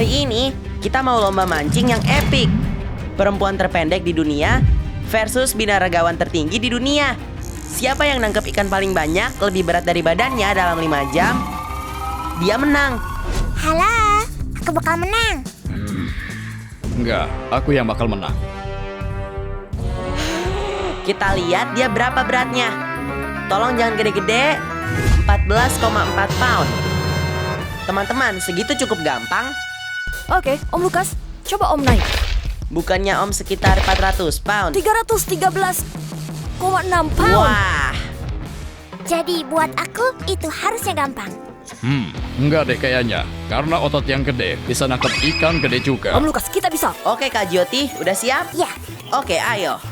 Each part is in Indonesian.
Hari ini kita mau lomba mancing yang epik. Perempuan terpendek di dunia versus binaragawan tertinggi di dunia. Siapa yang nangkep ikan paling banyak lebih berat dari badannya dalam 5 jam, dia menang. Halo, aku bakal menang. Enggak, aku yang bakal menang. Kita lihat dia berapa beratnya. Tolong jangan gede-gede. 14,4 pound. Teman-teman, segitu cukup gampang. Oke, Om Lukas, coba Om naik. Bukannya Om sekitar 400 pound? 313,6 pound. Wah, Jadi buat aku itu harusnya gampang. Enggak deh kayaknya. Karena otot yang gede bisa nangkep ikan gede juga. Om Lukas, kita bisa. oke Kak Jyoti, udah siap? Ya, Oke, ayo.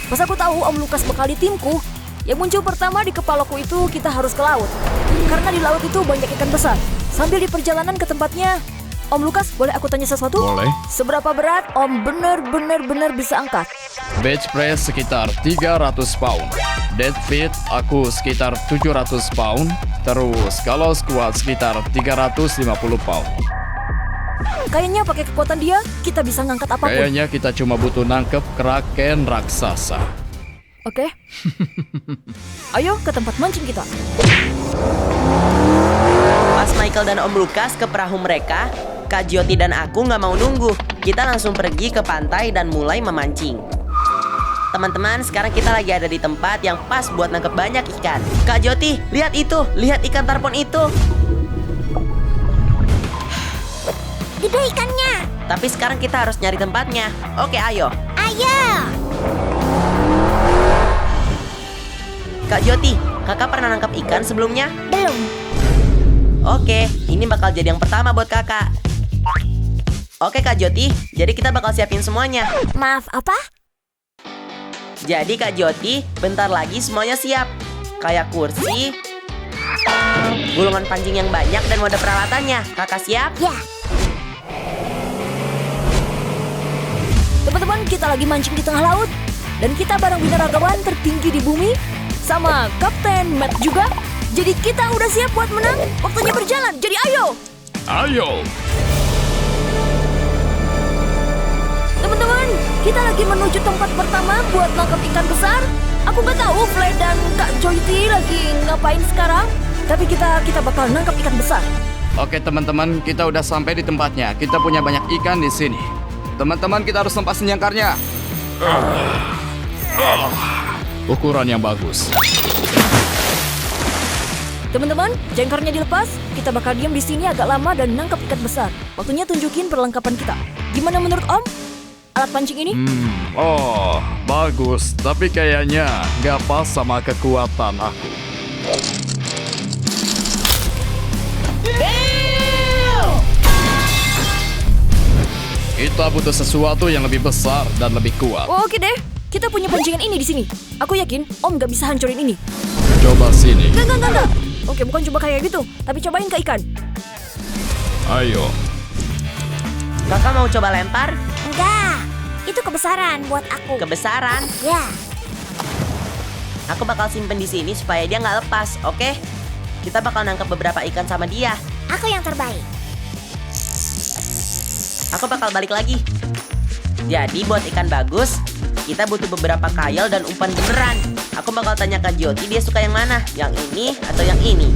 Pas aku tahu Om Lukas bakal di timku, yang muncul pertama di kepalaku itu kita harus ke laut. Karena di laut itu banyak ikan besar. Sambil di perjalanan ke tempatnya, Om Lukas, boleh aku tanya sesuatu? Boleh. Seberapa berat Om benar bisa angkat? Bench press sekitar 300 pound. Deadlift aku sekitar 700 pound. Terus kalau squat sekitar 350 pound. Kayaknya pakai kekuatan dia, kita bisa ngangkat apapun. Kayaknya kita cuma butuh nangkep kraken raksasa. Oke. Ayo ke tempat mancing kita. Pas Michael dan Om Lukas ke perahu mereka, Kak Jyoti dan aku nggak mau nunggu. Kita langsung pergi ke pantai dan mulai memancing. Teman-teman, sekarang kita lagi ada di tempat yang pas buat nangkep banyak ikan. Kak Jyoti, lihat itu, lihat ikan tarpon itu. gede ikannya. Tapi sekarang kita harus nyari tempatnya. Oke, ayo. Ayo. Kak Jyoti, kakak pernah nangkap ikan sebelumnya? Belum. Oke, ini bakal jadi yang pertama buat kakak. Oke Kak Jyoti, jadi kita bakal siapin semuanya. Maaf, apa? Jadi Kak Jyoti, bentar lagi semuanya siap. Kayak kursi, gulungan pancing yang banyak, dan wadah peralatannya. Kakak siap? Ya. Teman-teman, kita lagi mancing di tengah laut. Dan kita bareng binaragawan tertinggi di bumi. Sama Kapten Matt juga. Jadi kita udah siap buat menang. Waktunya berjalan, jadi ayo. Ayo! Teman-teman, kita lagi menuju tempat pertama buat nangkap ikan besar. Aku nggak tahu Flay dan Kak Jyoti lagi ngapain sekarang. Tapi kita bakal nangkap ikan besar. Oke teman-teman, kita udah sampai di tempatnya. Kita punya banyak ikan di sini. Teman-teman, kita harus lepasin jangkarnya. Ukuran yang bagus. Teman-teman, jangkarnya dilepas. Kita bakal diam di sini agak lama dan nangkap ikan besar. Waktunya tunjukin perlengkapan kita. Gimana menurut Om? Alat pancing ini? Oh, bagus. Tapi kayaknya nggak pas sama kekuatan aku. Kita butuh sesuatu yang lebih besar dan lebih kuat. Oh, oke deh. Kita punya pancingan ini di sini. Aku yakin Om nggak bisa hancurin ini. Coba sini. Enggak. Oke, bukan coba kayak gitu. Tapi cobain ke ikan. Ayo. Kakak mau coba lempar? Enggak. Itu kebesaran buat aku. Kebesaran. Ya. Aku bakal simpen di sini supaya dia nggak lepas, oke? Kita bakal nangkep beberapa ikan sama dia. Aku yang terbaik. Aku bakal balik lagi. Jadi buat ikan bagus, kita butuh beberapa kail dan umpan beneran. Aku bakal tanya Kak Jyoti dia suka yang mana, yang ini atau yang ini.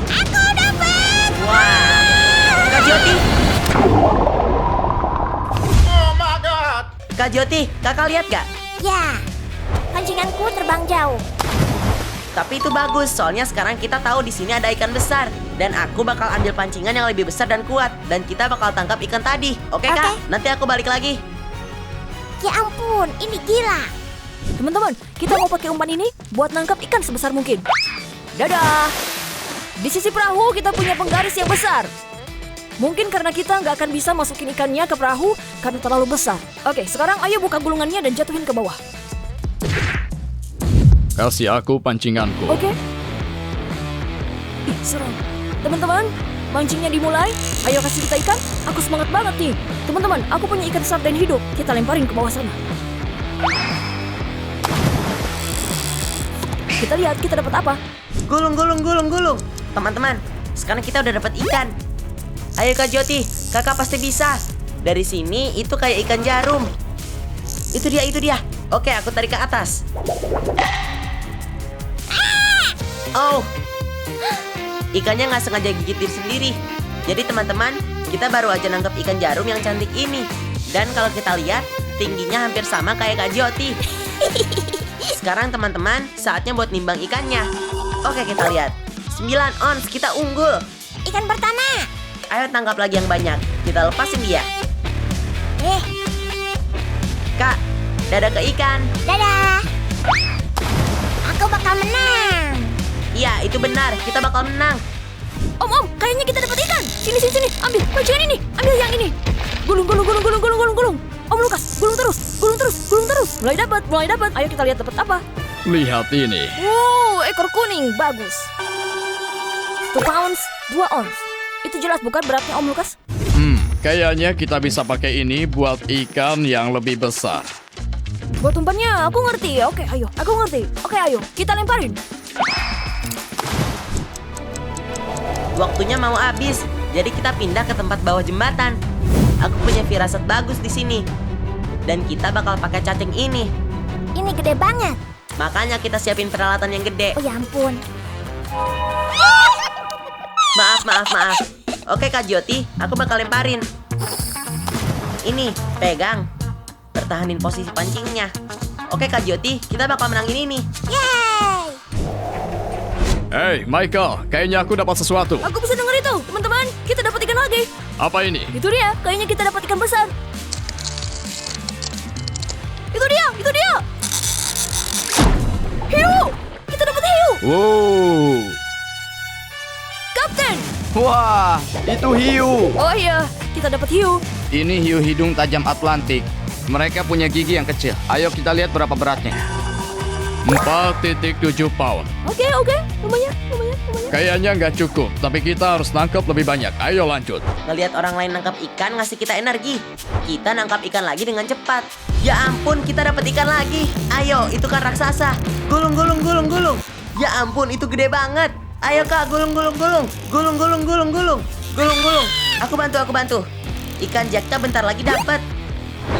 Aku dapat. Wah, Kak Jyoti. Oh my god! Kak Jyoti, kakak lihat gak? Ya. Pancinganku terbang jauh. Tapi itu bagus, soalnya sekarang kita tahu di sini ada ikan besar. Dan aku bakal ambil pancingan yang lebih besar dan kuat. Dan kita bakal tangkap ikan tadi. Oke Kak? Oke. Nanti aku balik lagi. Ya ampun, ini gila. Teman-teman, kita mau pakai umpan ini buat nangkap ikan sebesar mungkin. Dadah! Di sisi perahu kita punya penggaris yang besar. Mungkin karena kita nggak akan bisa masukin ikannya ke perahu karena terlalu besar. Oke, sekarang ayo buka gulungannya dan jatuhin ke bawah. Kasih aku pancinganku. Oke? Ih, serem. Teman-teman, mancingnya dimulai. Ayo kasih kita ikan. Aku semangat banget nih. Teman-teman, aku punya ikan sarden hidup. Kita lemparin ke bawah sana. Kita lihat kita dapat apa. Gulung. Teman-teman, sekarang kita udah dapat ikan. Ayo Kak Jyoti, kakak pasti bisa. Dari sini itu kayak ikan jarum. Itu dia. Oke, aku tarik ke atas. Oh, ikannya nggak sengaja gigit diri sendiri. Jadi teman-teman, kita baru aja nangkep ikan jarum yang cantik ini. Dan kalau kita lihat, tingginya hampir sama kayak Kak Jyoti. Sekarang teman-teman, saatnya buat nimbang ikannya. Oke, kita lihat. 9 ons, kita unggul. Ikan pertama. Ayo tangkap lagi yang banyak. Kita lepasin dia. Kak, dadah ke ikan. Dadah. Aku bakal menang. Iya, itu benar. Kita bakal menang. Om, kayaknya kita dapat ikan. Sini. Ambil bagian ini. Ambil yang ini. Gulung. Om Lukas, gulung terus. Mulai dapat. Ayo kita lihat dapat apa. Lihat ini. Ekor kuning, bagus. 2 pounds, 2 ons. Itu jelas bukan beratnya Om Lukas? Kayaknya kita bisa pakai ini buat ikan yang lebih besar. Buat umpannya, aku ngerti. Oke, ayo. Aku ngerti. Oke, ayo. Kita lemparin. Waktunya mau habis. Jadi kita pindah ke tempat bawah jembatan. Aku punya firasat bagus di sini. Dan kita bakal pakai cacing ini. Ini gede banget. Makanya kita siapin peralatan yang gede. Oh ya ampun. Maaf. Oke Kak Jyoti, aku bakal lemparin. Ini, pegang. Pertahanin posisi pancingnya. Oke Kak Jyoti, kita bakal menangin ini. Yeay. Hey, Michael, kayaknya aku dapat sesuatu. Aku bisa dengar itu. Teman-teman, kita dapat ikan lagi. Apa ini? Itu dia. Kayaknya kita dapat ikan besar. Itu dia. Hiu. Kita dapat hiu. Wow. Kapten. Wah, itu hiu. Oh iya, kita dapat hiu. Ini hiu hidung tajam Atlantik. Mereka punya gigi yang kecil. Ayo kita lihat berapa beratnya. 4,7 pound. Oke. Lumayan. Kayaknya nggak cukup, tapi kita harus nangkep lebih banyak. Ayo lanjut. Ngelihat orang lain nangkap ikan ngasih kita energi. Kita nangkap ikan lagi dengan cepat. Ya ampun, kita dapat ikan lagi. Ayo, itu kan raksasa. Gulung. Ya ampun, itu gede banget. Ayo Kak, gulung. Gulung. Aku bantu. Ikan jacknya bentar lagi dapat.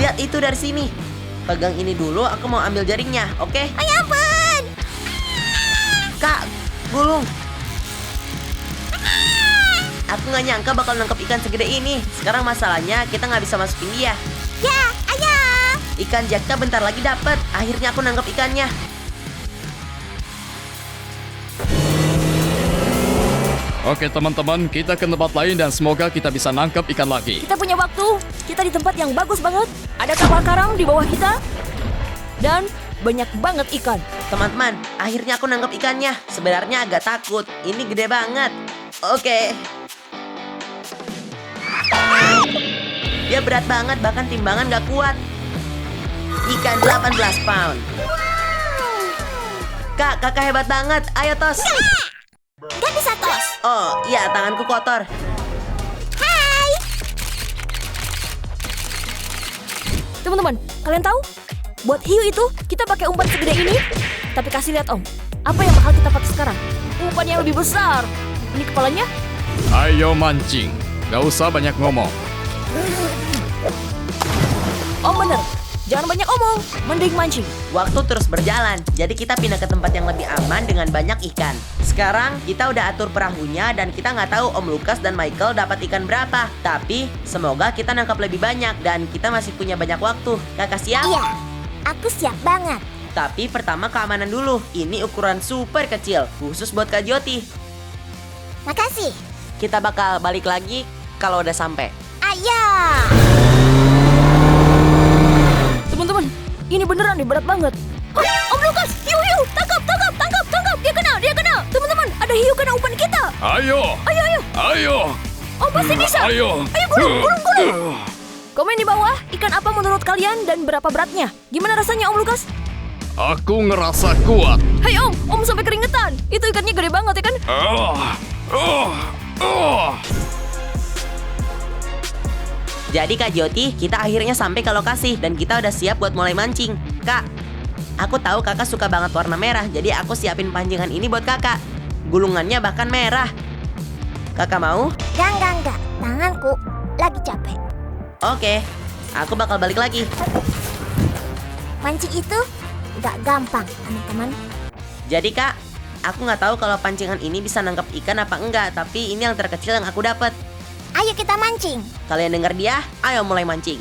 Lihat itu dari sini. Pegang ini dulu, aku mau ambil jaringnya, oke? Oh ya ampun. Kak, gulung. Aku nggak nyangka bakal nangkep ikan segede ini. Sekarang masalahnya kita nggak bisa masukin dia. Ya, ayo. Ikan jacknya bentar lagi dapat. Akhirnya aku nangkep ikannya. Oke teman-teman, kita ke tempat lain dan semoga kita bisa nangkep ikan lagi. Kita punya waktu. Kita di tempat yang bagus banget. Ada kapal karang di bawah kita. Dan banyak banget ikan. Teman-teman, akhirnya aku nangkep ikannya. Sebenarnya agak takut. Ini gede banget. Oke. Dia berat banget, bahkan timbangan gak kuat. Ikan 18 pound. Kak, kakak hebat banget. Ayo tos. Gak bisa tos. Oh, iya, tanganku kotor. Hai. Teman-teman, kalian tahu? Buat hiu itu, kita pakai umpan segede ini. Tapi kasih lihat Om, apa yang bakal kita pakai sekarang? Umpan yang lebih besar. Ini kepalanya. Ayo mancing, gak usah banyak ngomong. Om bener, jangan banyak omong, mending mancing. Waktu terus berjalan, jadi kita pindah ke tempat yang lebih aman dengan banyak ikan. Sekarang kita udah atur perahunya dan kita nggak tahu Om Lukas dan Michael dapat ikan berapa. Tapi semoga kita nangkap lebih banyak dan kita masih punya banyak waktu. Kakak siap? Iya, aku siap banget. Tapi pertama keamanan dulu. Ini ukuran super kecil, khusus buat Kak Jyoti. Makasih. Kita bakal balik lagi kalau udah sampai. Ayo. Teman-teman, ini beneran nih berat banget. Om Lukas, hiu, tangkap. Dia kena. Teman-teman, ada hiu kena umpan kita. Ayo. Om pasti bisa. Ayo. Gulung. Komen di bawah, ikan apa menurut kalian dan berapa beratnya? Gimana rasanya Om Lukas? Aku ngerasa kuat. Hai Om sampai keringetan. Itu ikannya gede banget ya kan? Jadi Kak Jyoti, kita akhirnya sampai ke lokasi dan kita udah siap buat mulai mancing. Kak, aku tahu kakak suka banget warna merah, jadi aku siapin pancingan ini buat kakak. Gulungannya bahkan merah. Kakak mau? Enggak. Tanganku lagi capek. Oke, aku bakal balik lagi. Mancing itu nggak gampang, teman-teman. Jadi kak, aku nggak tahu kalau pancingan ini bisa nangkap ikan apa enggak, tapi ini yang terkecil yang aku dapat. Ayo kita mancing. Kalian dengar dia? Ayo mulai mancing.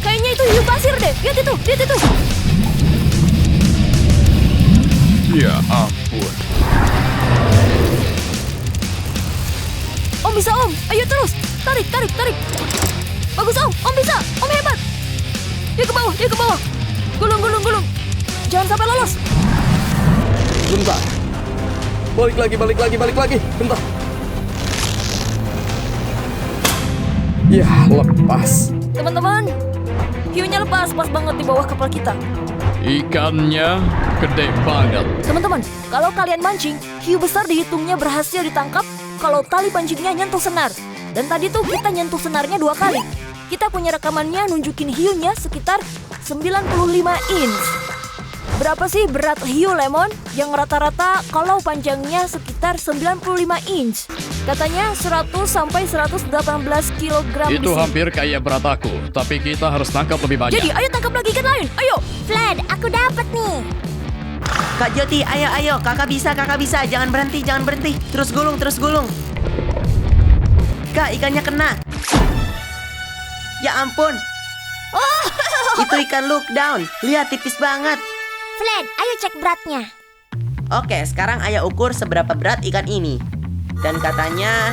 Kayaknya itu hiu pasir deh. Lihat itu. Ya ampun. Om bisa om. Ayo terus. Tarik. Bagus om. Om bisa. Om hebat. Dia ke bawah. Gulung. Jangan sampai lolos. Bentar. Balik lagi. Bentar. Ya, lepas. Teman-teman, hiunya lepas pas banget di bawah kapal kita. Ikannya gede banget. Teman-teman, kalau kalian mancing, hiu besar dihitungnya berhasil ditangkap kalau tali pancingnya nyentuh senar. Dan tadi tuh kita nyentuh senarnya 2 kali. Kita punya rekamannya nunjukin hiunya sekitar 95 inch. Berapa sih berat hiu lemon? Yang rata-rata kalau panjangnya sekitar 95 inch. Katanya 100 sampai 118 kg. Itu hampir kayak berat aku, tapi kita harus tangkap lebih banyak. Jadi ayo tangkap lagi ikan lain. Ayo. Vlad, aku dapat nih. Kak Jyoti, ayo. Kakak bisa. Jangan berhenti. Terus gulung. Kak, ikannya kena. Ya ampun. Itu ikan lookdown. Lihat, tipis banget. Vlad, ayo cek beratnya. Oke, sekarang ayo ukur seberapa berat ikan ini. Dan katanya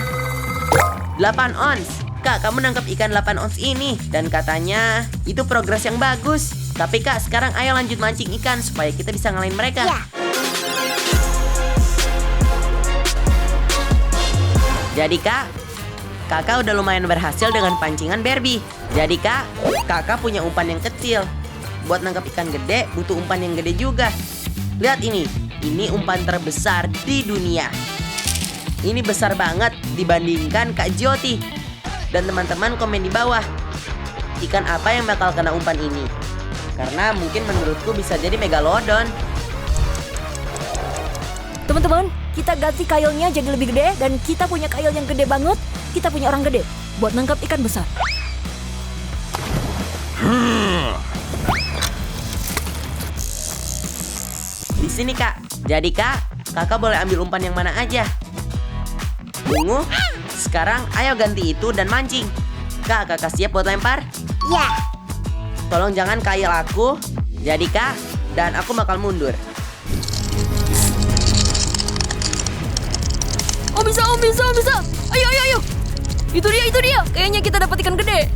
8 ons. Kak, kamu nangkap ikan 8 ons ini. Dan katanya itu progres yang bagus. Tapi kak, sekarang ayo lanjut mancing ikan supaya kita bisa ngalahin mereka. Ya, Jadi kak, kakak udah lumayan berhasil dengan pancingan Barbie. Jadi kak, kakak punya umpan yang kecil. Buat nangkap ikan gede, butuh umpan yang gede juga. Lihat ini umpan terbesar di dunia. Ini besar banget dibandingkan Kak Jyoti. Dan teman-teman komen di bawah, ikan apa yang bakal kena umpan ini? Karena mungkin menurutku bisa jadi megalodon. Teman-teman, kita ganti kailnya jadi lebih gede dan kita punya kail yang gede banget. Kita punya orang gede buat nangkap ikan besar. Di sini kak. Jadi kak, kakak boleh ambil umpan yang mana aja. Ungu, sekarang ayo ganti itu dan mancing. Kak, kakak siap buat lempar? ya. Tolong jangan kail aku. Jadi kak, dan aku bakal mundur. Oh bisa. Ayo. Itu dia. Kayaknya kita dapat ikan gede.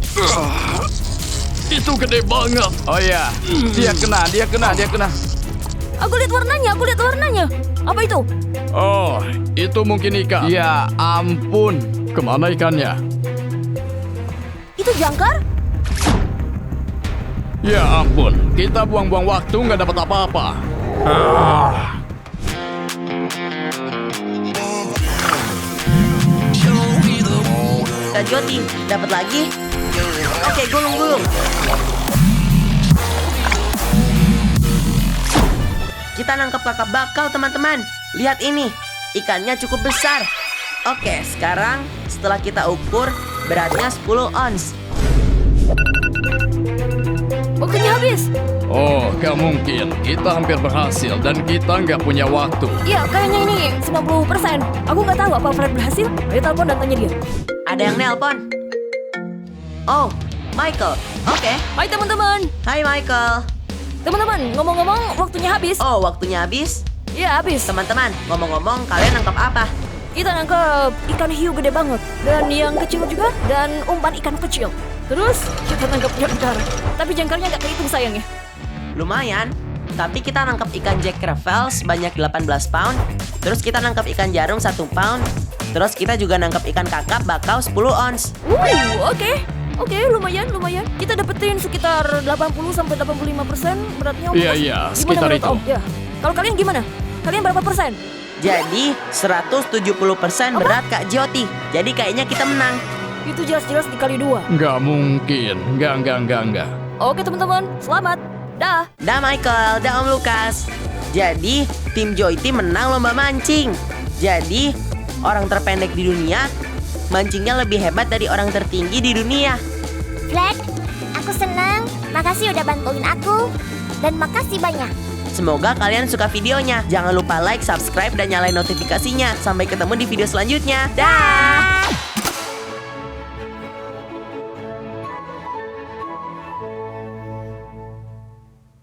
Itu gede banget. Oh ya, dia kena. Aku lihat warnanya. Apa itu? Oh, itu mungkin ikan. Ya ampun, kemana ikannya? Itu jangkar? Ya ampun, kita buang-buang waktu nggak dapat apa-apa. Kak Jyoti, dapat lagi? Oke, gulung. Kita nangkap kakak bakal, teman-teman. Lihat ini, ikannya cukup besar. Oke, sekarang setelah kita ukur, beratnya 10 ons. Waktunya habis. Oh, gak mungkin. Kita hampir berhasil dan kita nggak punya waktu. Iya, kayaknya ini 90%. Aku nggak tahu apa Fred berhasil. Ayo telepon dan tanya dia. Ada yang nelpon. Oh, Michael. Oke. Hai teman-teman. Hai Michael. Teman-teman, ngomong-ngomong waktunya habis. Oh, waktunya habis? Iya, habis. Teman-teman, ngomong-ngomong, kalian nangkap apa? Kita nangkep ikan hiu gede banget. Dan yang kecil juga. Dan umpan ikan kecil. Terus kita nangkep jangkar. Tapi jangkarnya nggak kehitung sayang ya. Lumayan. Tapi kita nangkap ikan Jack Crevalle sebanyak 18 pound. Terus kita nangkap ikan jarung 1 pound. Terus kita juga nangkap ikan kakap bakau 10 ons. Oke, lumayan. Kita dapetin sekitar 80-85% beratnya. Om. Iya, Gimana sekitar menurut itu. Om? Ya. Kalau kalian gimana? Kalian berapa persen? Jadi 170% berat Kak Jyoti. Jadi kayaknya kita menang. Itu jelas-jelas dikali 2. Nggak mungkin. Nggak. Oke teman-teman, selamat. Dah. Dah Michael, dah Om Lukas. Jadi, tim Joy Team menang lomba mancing. Jadi, orang terpendek di dunia mancingnya lebih hebat dari orang tertinggi di dunia. Flag, aku senang. Makasih udah bantuin aku. Dan makasih banyak. Semoga kalian suka videonya. Jangan lupa like, subscribe, dan nyalain notifikasinya. Sampai ketemu di video selanjutnya. Dah!